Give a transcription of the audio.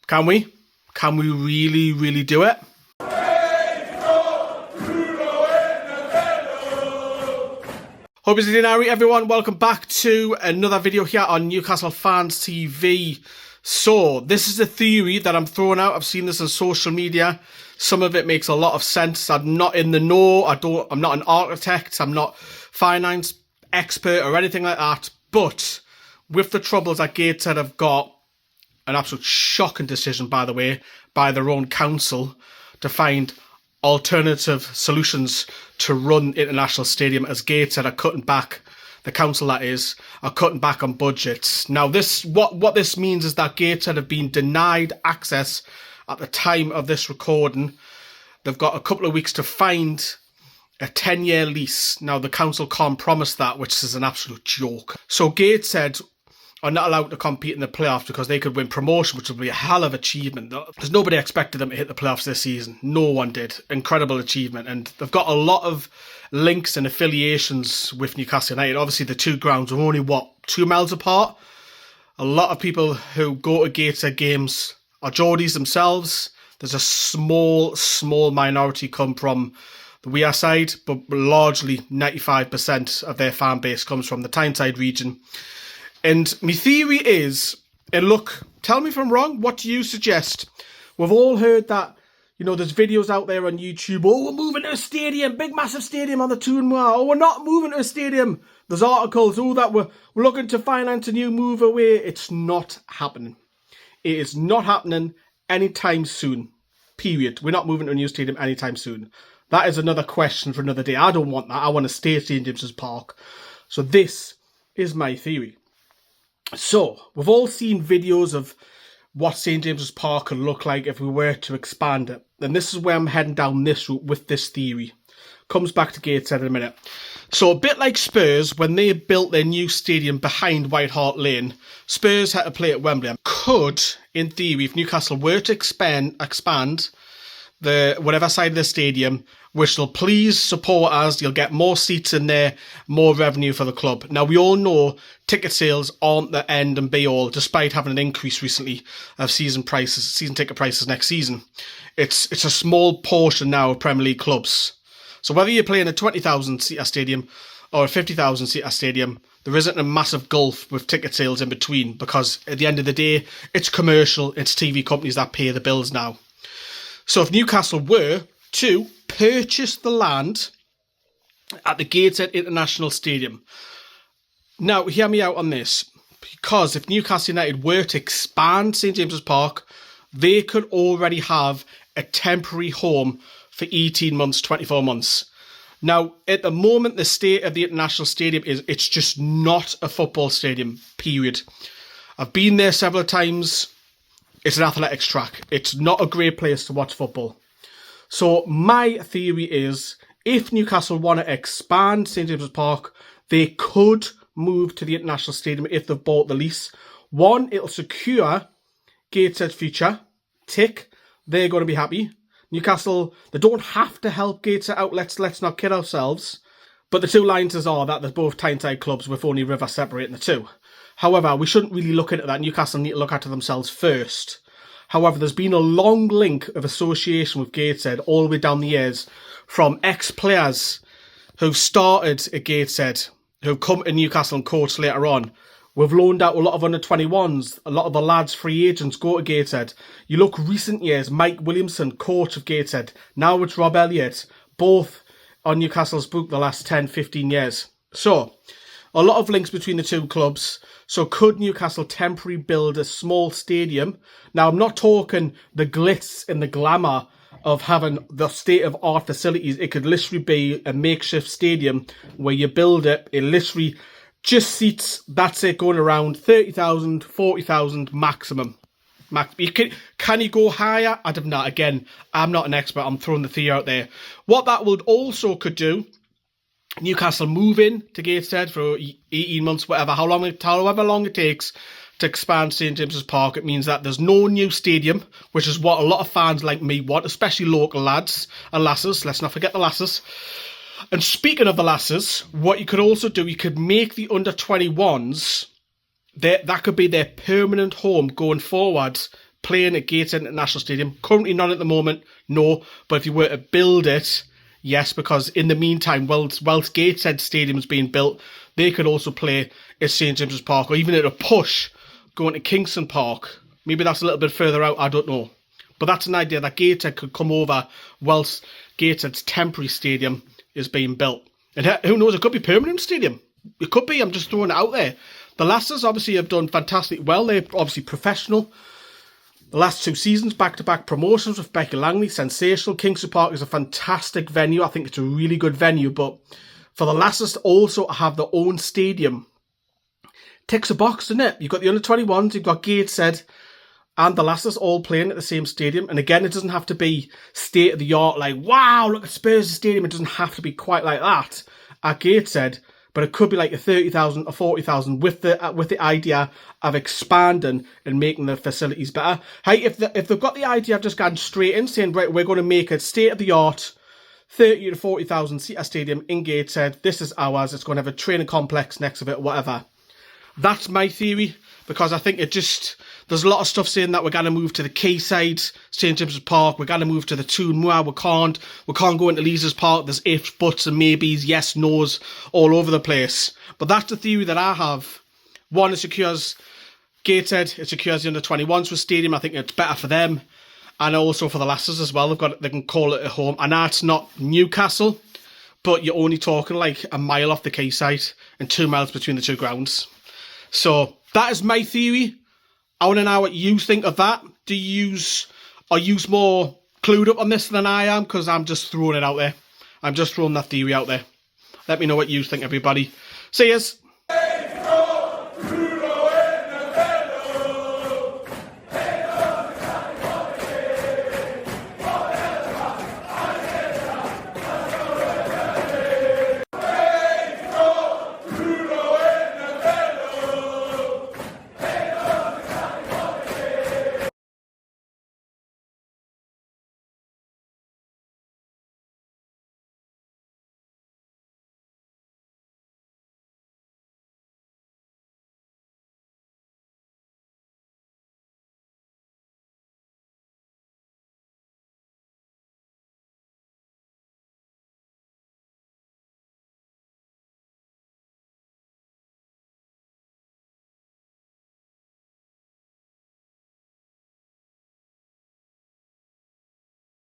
Can we? Can we really, really do it? Hope you're doing all right, everyone. Welcome back to another video here on Newcastle Fans TV. So, this is a theory that I'm throwing out. I've seen this on social media. Some of it makes a lot of sense. I'm not in the know. I'm not an architect. I'm not finance expert or anything like that. But with the troubles that Gateshead have got, an absolute shocking decision, by the way, by their own council to find alternative solutions to run International Stadium, as Gateshead are cutting back, the council that is, are cutting back on budgets. Now, what this means is that Gateshead have been denied access at the time of this recording. They've got a couple of weeks to find a 10-year lease. Now, the council can't promise that, which is an absolute joke. So Gateshead are not allowed to compete in the playoffs because they could win promotion, which would be a hell of an achievement. Because nobody expected them to hit the playoffs this season. No one did. Incredible achievement. And they've got a lot of links and affiliations with Newcastle United. Obviously, the two grounds are only, 2 miles apart? A lot of people who go to Gateshead games are Geordies themselves. There's a small minority come from the Weir side, but largely 95% of their fan base comes from the Tyneside region. And my theory is, and look, tell me if I'm wrong, what do you suggest? We've all heard that, there's videos out there on YouTube, we're moving to a stadium, big massive stadium on the Toonwa, we're not moving to a stadium. There's articles, that we're looking to finance a new move away. It's not happening. It is not happening anytime soon, period. We're not moving to a new stadium anytime soon. That is another question for another day. I don't want that. I want to stay at St James's Park. So this is my theory. So, we've all seen videos of what St James's Park could look like if we were to expand it. And this is where I'm heading down this route with this theory. Comes back to Gateshead in a minute. So, a bit like Spurs, when they built their new stadium behind White Hart Lane, Spurs had to play at Wembley. Could, in theory, if Newcastle were to expand the whatever side of the stadium, which will please support us, you'll get more seats in there, more revenue for the club. Now, we all know ticket sales aren't the end and be all, despite having an increase recently of season ticket prices next season. It's a small portion now of Premier League clubs. So whether you're playing a 20,000-seater stadium or a 50,000-seater stadium, there isn't a massive gulf with ticket sales in between, because at the end of the day, it's commercial, it's TV companies that pay the bills now. So if Newcastle were to purchase the land at the Gateshead International Stadium. Now, hear me out on this, because if Newcastle United were to expand St James's Park, they could already have a temporary home for 18 months, 24 months. Now, at the moment, the state of the International Stadium is, it's just not a football stadium, period. I've been there several times. It's an athletics track. It's not a great place to watch football. So my theory is, if Newcastle want to expand St James's Park, they could move to the International Stadium if they've bought the lease. One, it'll secure Gateshead's future. Tick. They're going to be happy. Newcastle, they don't have to help Gateshead out. Let's not kid ourselves. But the two alliances are that there's both Tyneside clubs with only River separating the two. However, we shouldn't really look into that. Newcastle need to look after themselves first. However, there's been a long link of association with Gateshead all the way down the years, from ex-players who've started at Gateshead, who've come to Newcastle and coached later on. We've loaned out a lot of under-21s. A lot of the lads, free agents, go to Gateshead. You look recent years, Mike Williamson, coach of Gateshead. Now it's Rob Elliott, both on Newcastle's book the last 10, 15 years. So, a lot of links between the two clubs. So could Newcastle temporarily build a small stadium? Now, I'm not talking the glitz and the glamour of having the state-of-art facilities. It could literally be a makeshift stadium where you build it. It literally just seats, that's it, going around 30,000, 40,000 maximum. Can you go higher? I don't know. Again, I'm not an expert. I'm throwing the theory out there. What that would also could do, Newcastle move in to Gateshead for 18 months, however long it takes to expand St James's Park. It means that there's no new stadium, which is what a lot of fans like me want, especially local lads and lasses. Let's not forget the lasses. And speaking of the lasses, what you could also do, you could make the under-21s, that could be their permanent home going forward, playing at Gateshead International Stadium. Currently not at the moment, no. But if you were to build it, yes, because in the meantime, whilst Gateshead Stadium is being built, they could also play at St James's Park, or even at a push going to Kingston Park. Maybe that's a little bit further out, I don't know. But that's an idea that Gateshead could come over whilst Gateshead's temporary stadium is being built. And who knows, it could be permanent stadium. It could be, I'm just throwing it out there. The Lancers obviously have done fantastic well. They're obviously professional. The last 2 seasons, back-to-back promotions with Becky Langley, sensational. Kingston Park is a fantastic venue. I think it's a really good venue. But for the Lancers to also have their own stadium, ticks a box, doesn't it? You've got the under-21s, you've got Gateshead, and the Lancers all playing at the same stadium. And again, it doesn't have to be state-of-the-art, like, wow, look at Spurs' stadium. It doesn't have to be quite like that at Gateshead. But it could be like a 30,000 or 40,000 with the idea of expanding and making the facilities better. Hey, if they've got the idea of just going straight in, saying, right, we're going to make a state-of-the-art 30 to 40,000 seater stadium in Gateshead. This is ours. It's going to have a training complex next to it, whatever. That's my theory, because I think there's a lot of stuff saying that we're going to move to the quayside, St James's Park, we're going to move to the Toon Moor, we can't go into Leazes Park, there's ifs, buts and maybes, yes, no's, all over the place. But that's the theory that I have. One, it secures Gateshead, it secures the under-21s for stadium, I think it's better for them, and also for the Lancers as well, they can call it a home. I know it's not Newcastle, but you're only talking like a mile off the quayside and 2 miles between the two grounds. So that is my theory. I want to know what you think of that. Are you more clued up on this than I am? Because I'm just throwing it out there. I'm just throwing that theory out there. Let me know what you think, everybody. See yous.